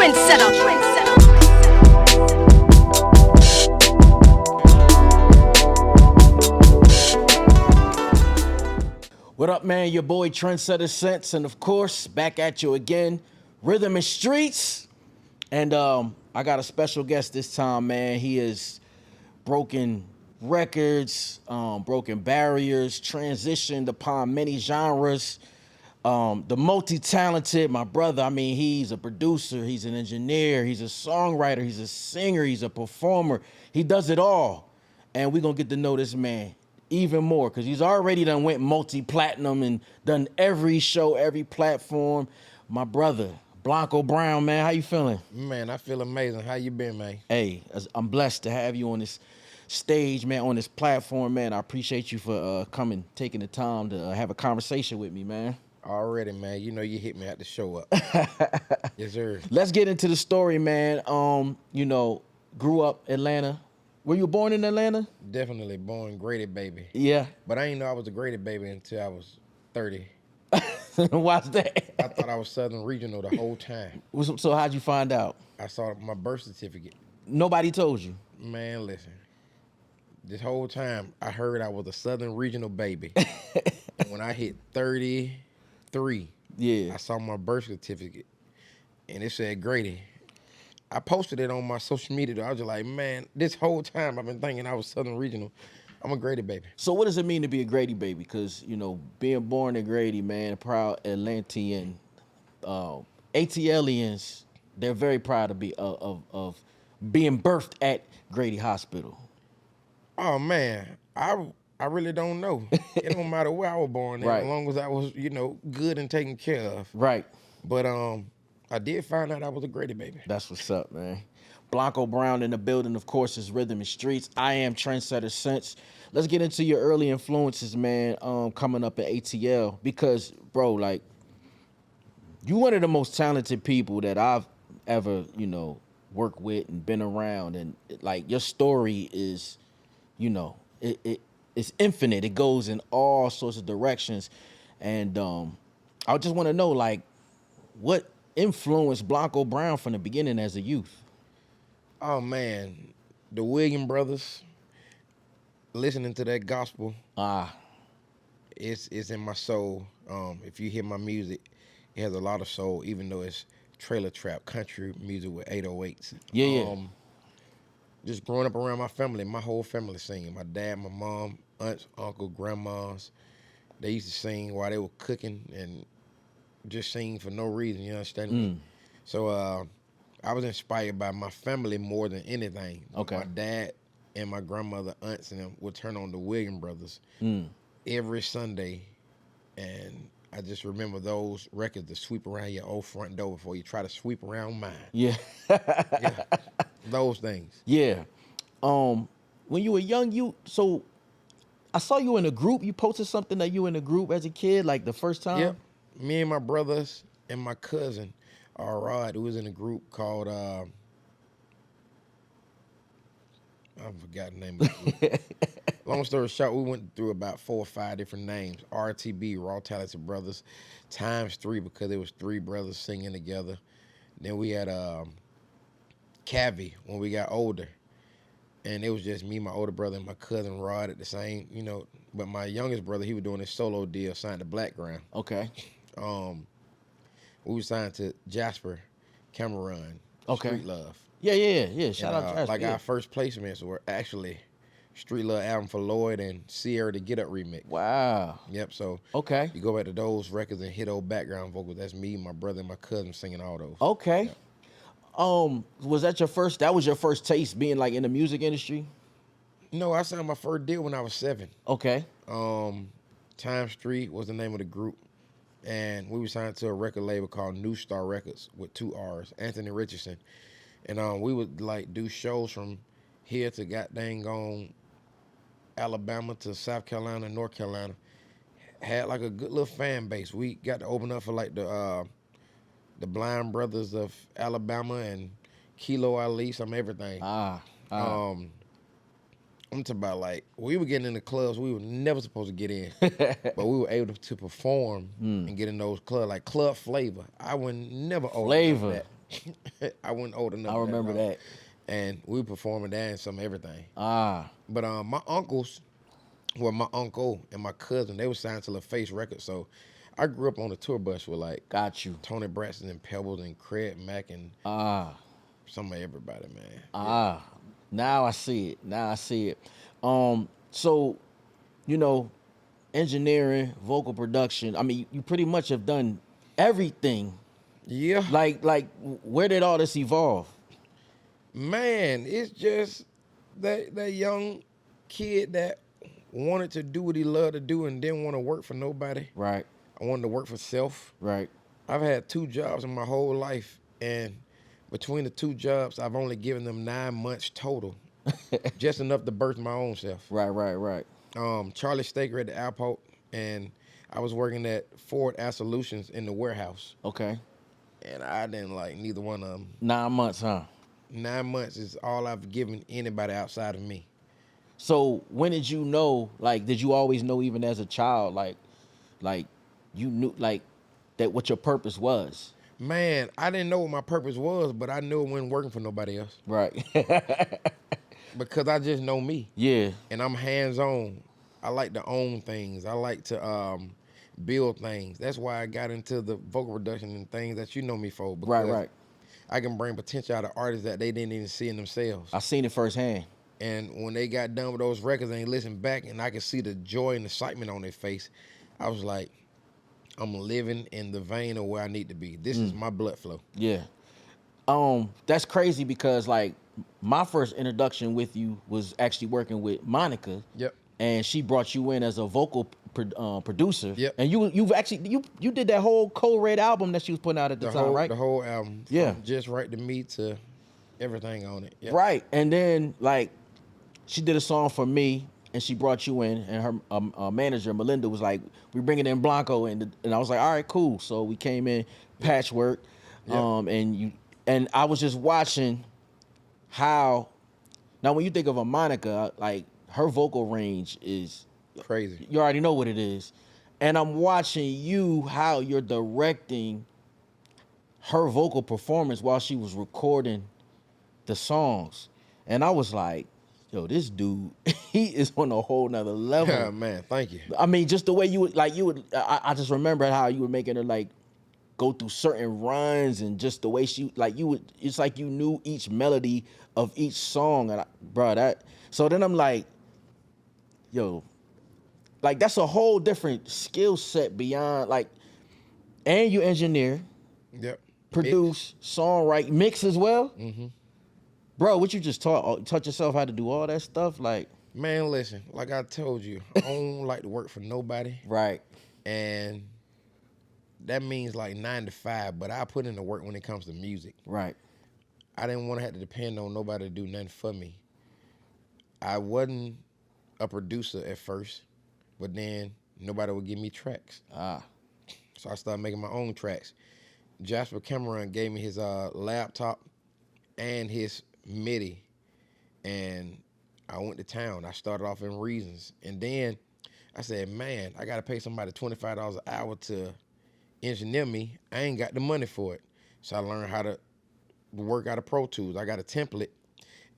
What up, man? Your boy TrendsetterSense, and of course, back at you again, Rhythm and Streets. And I got a special guest this time, man. He has broken records, broken barriers, transitioned upon many genres. The multi-talented, my brother, I mean, he's a producer, he's an engineer, he's a songwriter, he's a singer, he's a performer. He does it all. And we're going to get to know this man even more, because he's already done went multi-platinum and done every show, every platform. My brother, Blanco Brown, man, how you feeling? Man, I feel amazing. How you been, man? Hey, I'm blessed to have you on this stage, man, on this platform, man. I appreciate you for coming, taking the time to have a conversation with me, man. Already, man. You know you hit me at the show up. Yes, sir. Let's get into the story, man. You know, grew up Atlanta. Were you born in Atlanta? Definitely born Grady baby. Yeah. But I didn't know I was a Grady baby until I was 30. Why's that? I thought I was Southern Regional the whole time. So how'd you find out? I saw my birth certificate. Nobody told you? Man, listen. This whole time, I heard I was a Southern Regional baby. When I hit 33, yeah, I saw my birth certificate, and it said Grady. I posted it on my social media, though. I was just like, man, this whole time I've been thinking I was Southern Regional. I'm a Grady baby. So what does it mean to be a Grady baby? Because, you know, being born in Grady, man, a proud Atlantean, ATLians, they're very proud to be of being birthed at Grady Hospital. Oh, man, I really don't know. It don't matter where I was born, right, as long as I was, you know, good and taken care of. Right. But I did find out I was a Grady baby. That's what's up, man. Blanco Brown in the building, of course, is Rhythm and Streets. I am TrendsetterSense. Let's get into your early influences, man, coming up at ATL. Because, bro, like, you one of the most talented people that I've ever, you know, worked with and been around. And, like, your story is, you know, it's infinite. It goes in all sorts of directions. And I just want to know, like, what influenced Blanco Brown from the beginning as a youth? Oh, man, the Williams brothers, listening to that gospel, it's in my soul. If you hear my music, it has a lot of soul, even though it's trailer trap country music with 808s. Yeah. Just growing up around my family, my whole family singing. My dad, my mom, aunts, uncle, grandmas, they used to sing while they were cooking and just sing for no reason, you understand me? So I was inspired by my family more than anything. Okay. My dad and my grandmother, aunts, and them would turn on the Williams brothers every Sunday, and I just remember those records to sweep around your old front door before you try to sweep around mine. Yeah. Yeah. Those things. Yeah. When you were young, so I saw you in a group. You posted something that you in a group as a kid, like the first time? Yep. Me and my brothers and my cousin, Rod, who was in a group called, I forgot the name of the group. Long story short, we went through about 4 or 5 different names. RTB, Raw Talented Brothers, ×3 because there was 3 brothers singing together. Then we had Cavi when we got older. And it was just me, my older brother, and my cousin Rod at the same, you know. But my youngest brother, he was doing his solo deal, signed to Blackground. Okay. We were signed to Jasper, Cameron, okay. Street Love. Yeah. Shout out Jasper. Like our first placements were actually Street Love album for Lloyd and Sierra, the Git Up remix. Wow. Yep, so okay. You go back to those records and hit old background vocals. That's me, my brother, and my cousin singing all those. Okay. Yep. Was that was your first taste being like in the music industry? No, I signed my first deal when I was 7. Okay. ×3 was the name of the group. And we were signed to a record label called New Star Records with 2 R's, Anthony Richardson. And we would like do shows from here to goddamn gone Alabama to South Carolina, North Carolina. Had like a good little fan base. We got to open up for like the Blind Brothers of Alabama and Kilo Ali, some everything. I'm talking about like we were getting in the clubs we were never supposed to get in, but we were able to perform and get in those clubs like Club Flavor. I would never order that. I wasn't old enough. I remember that. And we were performing that and some everything. Ah, But my uncles, well, my uncle and my cousin, they were signed to LaFace Records. So I grew up on the tour bus with like got you. Tony Braxton and Pebbles and Craig Mack and Ah, some of everybody, man. ah. Now I see it. Now I see it. So, you know, engineering, vocal production. I mean, you pretty much have done everything. Yeah. Like, where did all this evolve? Man, it's just that young kid that wanted to do what he loved to do and didn't want to work for nobody. Right, I wanted to work for self. right. I've had 2 jobs in my whole life, and between the 2 jobs, I've only given them 9 months total, just enough to birth my own self. Right. Charlie Staker at the airport, and I was working at Ford Air Solutions in the warehouse, Okay. and I didn't like neither one of them. 9 months, huh? 9 months is all I've given anybody outside of me. So when did you know, like, did you always know even as a child, like you knew, like, that what your purpose was? Man, I didn't know what my purpose was, but I knew it wasn't working for nobody else Right. because I just know me. Yeah. And I'm hands-on. I like to own things. I like to build things. That's why I got into the vocal production and things that you know me for. Because Right. I can bring potential out of artists that they didn't even see in themselves. I seen it firsthand. And when they got done with those records and they listened back and I could see the joy and excitement on their face, I was like, I'm living in the vein of where I need to be. This is my blood flow. Yeah. That's crazy because, like, my first introduction with you was actually working with Monica. Yep. And she brought you in as a vocal producer. Yep. And you've actually you did that whole Code Red album that she was putting out at the time, right? The whole album. Yeah. From Just Right to Me to everything on it. Yep. Right. And then, like, she did a song for me, and she brought you in, and her manager Melinda was like, "We bringing in Blanco," and I was like, "All right, cool." So we came in, patchwork, Yeah. and I was just watching how. Now, when you think of a Monica, like, her vocal range is Crazy. you already know what it is, and I'm watching you how you're directing her vocal performance while she was recording the songs, and I was like, yo, this dude, he is on a whole nother level. Yeah, man, thank you. I mean, just the way you would, I just remember how you were making her, like, go through certain runs, and just the way she, like, it's like you knew each melody of each song. And so then I'm like, yo, like, that's a whole different skill set beyond, like, and you engineer, Yep. produce, songwrite, mix as well. Mm-hmm. Bro, what you just taught yourself how to do all that stuff? Like, Man, listen, like I told you, I don't like to work for nobody. right. And that means like 9 to 5, but I put in the work when it comes to music. Right. I didn't want to have to depend on nobody to do nothing for me. I wasn't a producer at first, but then nobody would give me tracks. So I started making my own tracks. Jasper Cameron gave me his laptop and his MIDI, and I went to town. I started off in Reasons, and then I said, man, I got to pay somebody $25 an hour to engineer me. I ain't got the money for it. So I learned how to work out of Pro Tools. I got a template,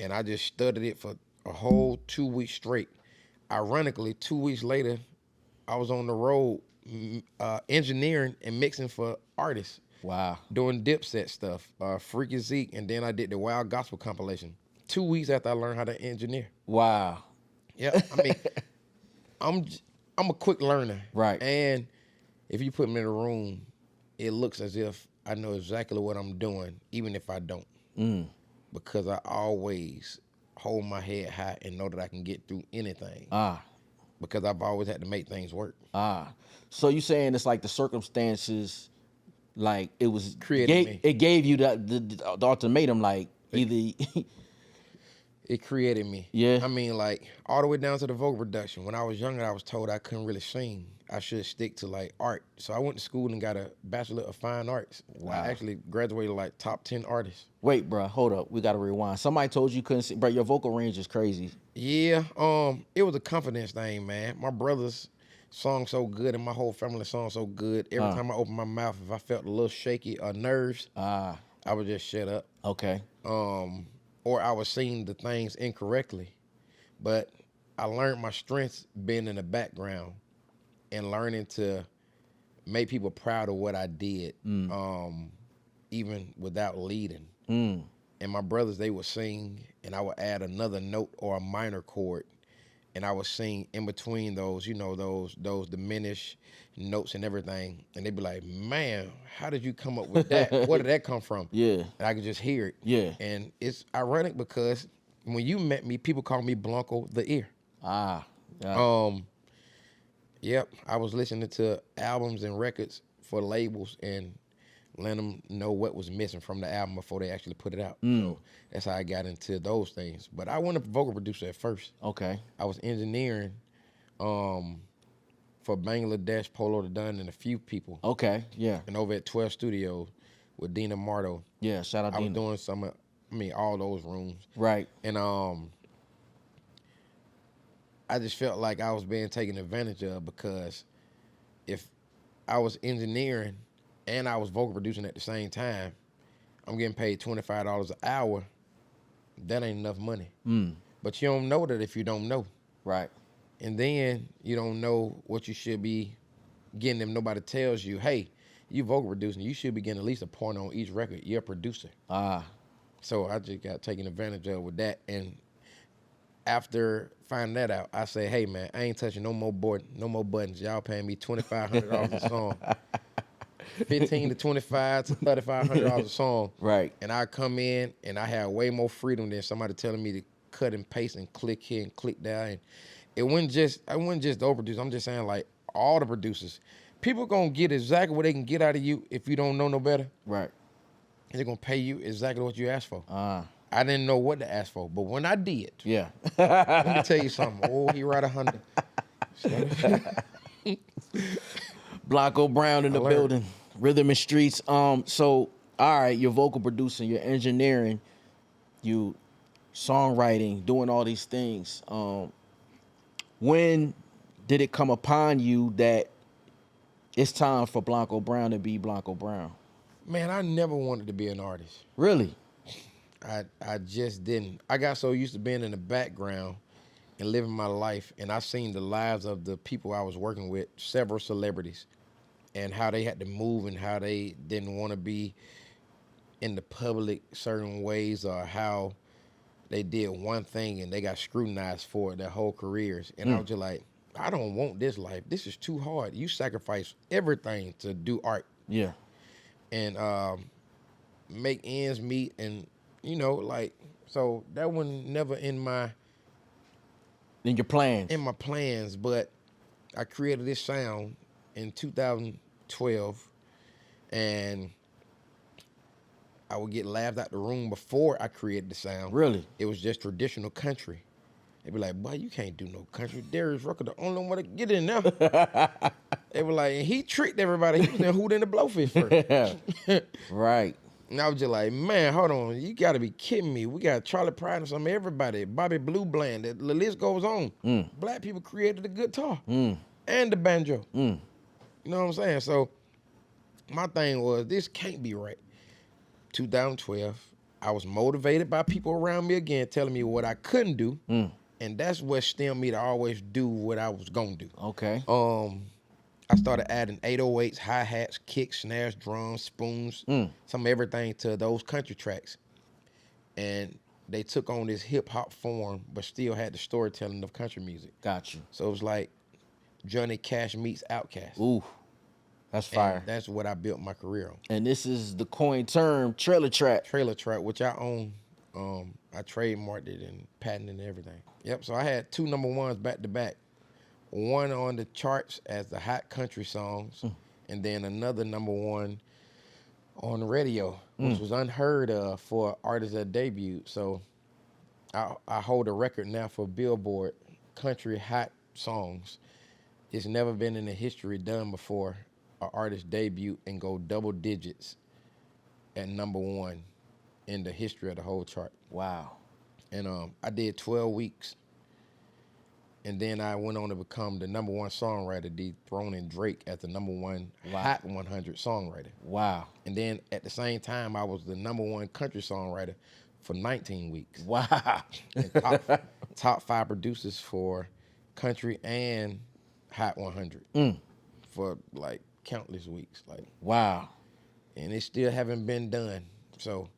and I just studied it for a whole 2 weeks straight. Ironically, 2 weeks later, I was on the road engineering and mixing for artists. Wow. Doing Dipset stuff, Freaky Zeke, and then I did the Wild Gospel compilation. 2 weeks after I learned how to engineer. Wow. Yeah, I mean, I'm a quick learner. Right. And if you put me in a room, it looks as if I know exactly what I'm doing, even if I don't. Because I always hold my head high and know that I can get through anything. Because I've always had to make things work. So you saying it's like the circumstances, like, it was Me. It gave you the ultimatum, like, either It created me. Yeah. I mean, like, all the way down to the vocal production. When I was younger, I was told I couldn't really sing. I should stick to, like, art. So I went to school and got a Bachelor of Fine Arts. Wow. I actually graduated, like, top 10 artists. Wait, bro, hold up. We got to rewind. Somebody told you couldn't sing. Bro, your vocal range is crazy. Yeah, it was a confidence thing, man. My brothers song so good and my whole family song so good. Every time I opened my mouth, if I felt a little shaky or nerves, I would just shut up. Okay. Or I was seeing the things incorrectly. But I learned my strengths being in the background and learning to make people proud of what I did, even without leading. And my brothers, they would sing, and I would add another note or a minor chord, and I would sing in between those, those diminished notes and everything. And they'd be like, "Man, how did you come up with that? Where did that come from?" Yeah. And I could just hear it. Yeah. And it's ironic because when you met me, people called me Blanco the Ear. Ah. Yeah. Yep, I was listening to albums and records for labels and letting them know what was missing from the album before they actually put it out. So that's how I got into those things. But I wasn't a vocal producer at first. Okay. I was engineering for Bangladesh, Polo the Dunn, and a few people. Okay. Yeah. And over at 12 Studios with Dina Marto, Yeah. Shout out I was Dina. doing all those rooms. Right. And I just felt like I was being taken advantage of because if I was engineering and I was vocal producing at the same time, I'm getting paid $25 an hour. That ain't enough money. But you don't know that if you don't know. Right. And then you don't know what you should be getting if nobody tells you, hey, you vocal producing, you should be getting at least a point on each record. You're a producer. Ah. So I just got taken advantage of with that. And after finding that out, I say, hey man, I ain't touching no more buttons. Y'all paying me $2,500 a song. 15 to 25 to $3,500 a song. Right. And I come in and I have way more freedom than somebody telling me to cut and paste and click here and click there. And I wasn't just the overproducer. I'm just saying like all the producers. People gonna get exactly what they can get out of you if you don't know no better. Right. And they're gonna pay you exactly what you asked for. Ah. I didn't know what to ask for, but when I did, Yeah. let me tell you something. Oh, he right 100. Blanco Brown in the learned. building. Rhythm and Streets. So all right, you're vocal producing, you're engineering, you songwriting, doing all these things. When did it come upon you that it's time for Blanco Brown to be Blanco Brown? Man, I never wanted to be an artist. Really? I just didn't. I got so used to being in the background and living my life, and I seen the lives of the people I was working with, several celebrities, and how they had to move and how they didn't want to be in the public certain ways, or how they did one thing and they got scrutinized for it their whole careers. And I was just like, I don't want this life. This is too hard. You sacrifice everything to do art Yeah. and make ends meet, and so that was never in my In your plans. plans. But I created this sound in 2012, and I would get laughed out the room before I created the sound. Really? It was just traditional country. They'd be like, boy, you can't do no country. Darius Rucker, the only one to get in there. They were like, and he tricked everybody. He was in Hoot in the Blowfish first. Right. And I was just like, man, hold on. You got to be kidding me. We got Charlie Pride and some everybody. Bobby Blue Bland. The list goes on. Black people created the guitar and the banjo. You know what I'm saying? So my thing was, this can't be right. 2012, I was motivated by people around me again telling me what I couldn't do. And that's what stemmed me to always do what I was going to do. Okay. I started adding 808s, hi-hats, kicks, snares, drums, spoons, some everything to those country tracks. And they took on this hip-hop form, but still had the storytelling of country music. Got you. So it was like Johnny Cash meets Outkast. Ooh. That's fire. And that's what I built my career on. And this is the coin term trailer track. Trailer track, which I own. I trademarked it and patented and everything. Yep, so I had 2 number ones back to back. One on the charts as the Hot Country Songs, and then another number one on the radio, which was unheard of for artists that debuted. So I hold a record now for Billboard Country Hot Songs. It's never been in the history done before. An artist debut and go double digits at number one in the history of the whole chart. Wow. And I did 12 weeks And then I went on to become the #1 songwriter, dethroning Drake as the #1 Hot 100 songwriter. Wow. And then at the same time, I was the #1 country songwriter for 19 weeks. Wow. And top 5 producers for country and Hot 100 for like countless weeks. Like, wow. and it still haven't been done. So,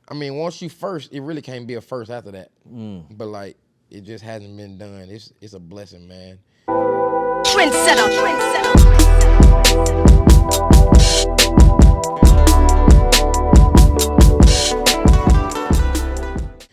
I mean, once you first, it really can't be a first after that. But like, it just hasn't been done. It's a blessing, man. Trendsetter.